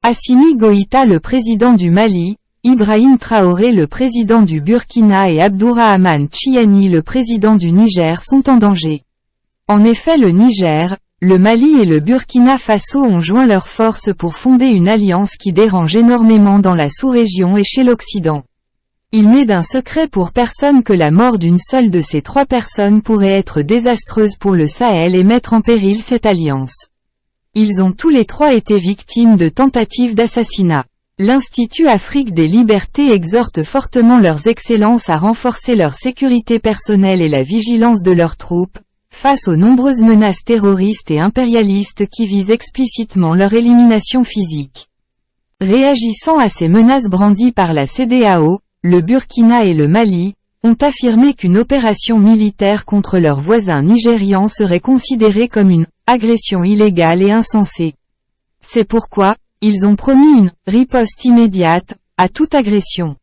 Assimi Goïta le président du Mali, Ibrahim Traoré le président du Burkina et Abdourahmane Tchiani le président du Niger sont en danger. En effet, le Niger, le Mali et le Burkina Faso ont joint leurs forces pour fonder une alliance qui dérange énormément dans la sous-région et chez l'Occident. Il n'est d'un secret pour personne que la mort d'une seule de ces trois personnes pourrait être désastreuse pour le Sahel et mettre en péril cette alliance. Ils ont tous les trois été victimes de tentatives d'assassinat. L'Institut Afrique des Libertés exhorte fortement leurs excellences à renforcer leur sécurité personnelle et la vigilance de leurs troupes, face aux nombreuses menaces terroristes et impérialistes qui visent explicitement leur élimination physique. Réagissant à ces menaces brandies par la CEDEAO, le Burkina et le Mali, ont affirmé qu'une opération militaire contre leurs voisins nigérians serait considérée comme une agression illégale et insensée. C'est pourquoi, ils ont promis une riposte immédiate à toute agression.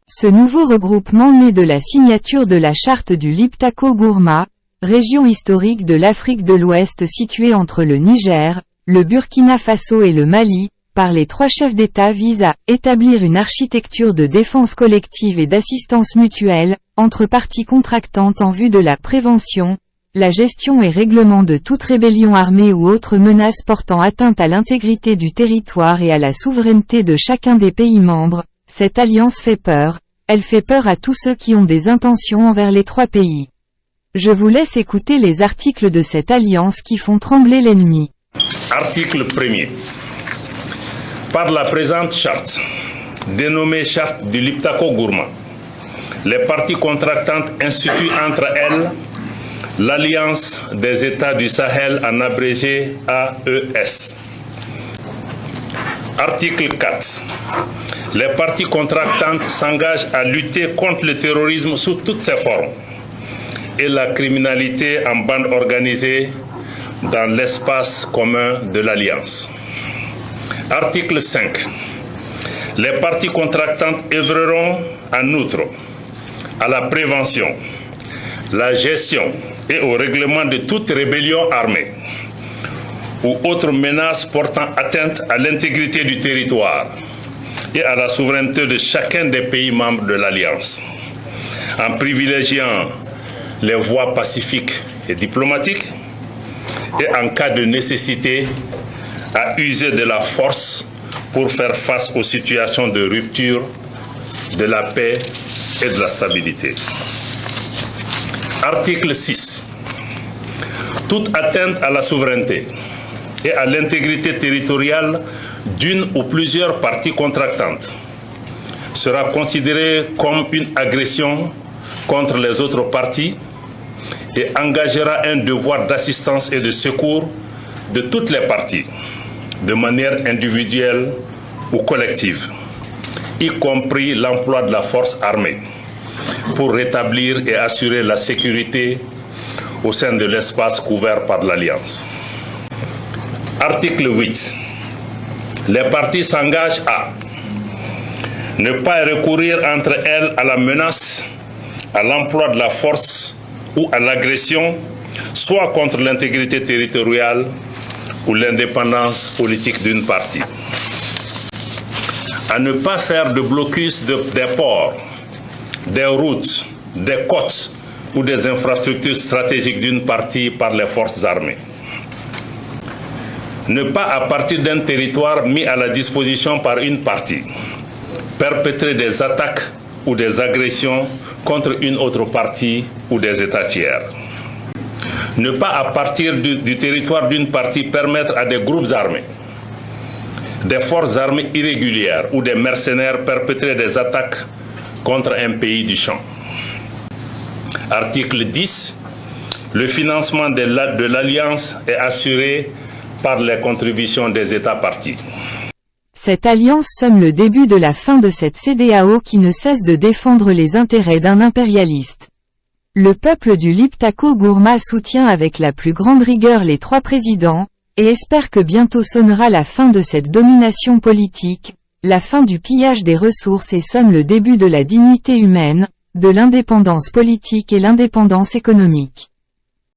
Ce nouveau regroupement naît de la signature de la charte du Liptako-Gourma, région historique de l'Afrique de l'Ouest située entre le Niger, le Burkina Faso et le Mali, par les trois chefs d'État vise à établir une architecture de défense collective et d'assistance mutuelle, entre parties contractantes en vue de la prévention, la gestion et règlement de toute rébellion armée ou autre menace portant atteinte à l'intégrité du territoire et à la souveraineté de chacun des pays membres. Cette alliance fait peur, elle fait peur à tous ceux qui ont des intentions envers les trois pays. Je vous laisse écouter les articles de cette alliance qui font trembler l'ennemi. Article 1er. Par la présente charte, dénommée charte du Liptako-Gourma, les parties contractantes instituent entre elles l'Alliance des États du Sahel en abrégé AES. Article 4. Les parties contractantes s'engagent à lutter contre le terrorisme sous toutes ses formes et la criminalité en bande organisée dans l'espace commun de l'Alliance. Article 5. Les parties contractantes œuvreront en outre à la prévention, la gestion et au règlement de toute rébellion armée ou autre menace portant atteinte à l'intégrité du territoire et à la souveraineté de chacun des pays membres de l'Alliance, en privilégiant les voies pacifiques et diplomatiques et en cas de nécessité à user de la force pour faire face aux situations de rupture de la paix et de la stabilité. Article 6. Toute atteinte à la souveraineté et à l'intégrité territoriale d'une ou plusieurs parties contractantes sera considérée comme une agression contre les autres parties et engagera un devoir d'assistance et de secours de toutes les parties, de manière individuelle ou collective, y compris l'emploi de la force armée, pour rétablir et assurer la sécurité au sein de l'espace couvert par l'Alliance. Article 8. Les parties s'engagent à ne pas recourir entre elles à la menace, à l'emploi de la force ou à l'agression, soit contre l'intégrité territoriale ou l'indépendance politique d'une partie. À ne pas faire de blocus des ports, des routes, des côtes ou des infrastructures stratégiques d'une partie par les forces armées. Ne pas, à partir d'un territoire mis à la disposition par une partie, perpétrer des attaques ou des agressions contre une autre partie ou des États tiers. Ne pas, à partir du territoire d'une partie, permettre à des groupes armés, des forces armées irrégulières ou des mercenaires perpétrer des attaques contre un pays du champ. Article 10. Le financement de l'Alliance est assuré par les contributions des États parties. Cette alliance sonne le début de la fin de cette CEDEAO qui ne cesse de défendre les intérêts d'un impérialiste. Le peuple du Liptako-Gourma soutient avec la plus grande rigueur les trois présidents, et espère que bientôt sonnera la fin de cette domination politique, la fin du pillage des ressources et sonne le début de la dignité humaine, de l'indépendance politique et l'indépendance économique.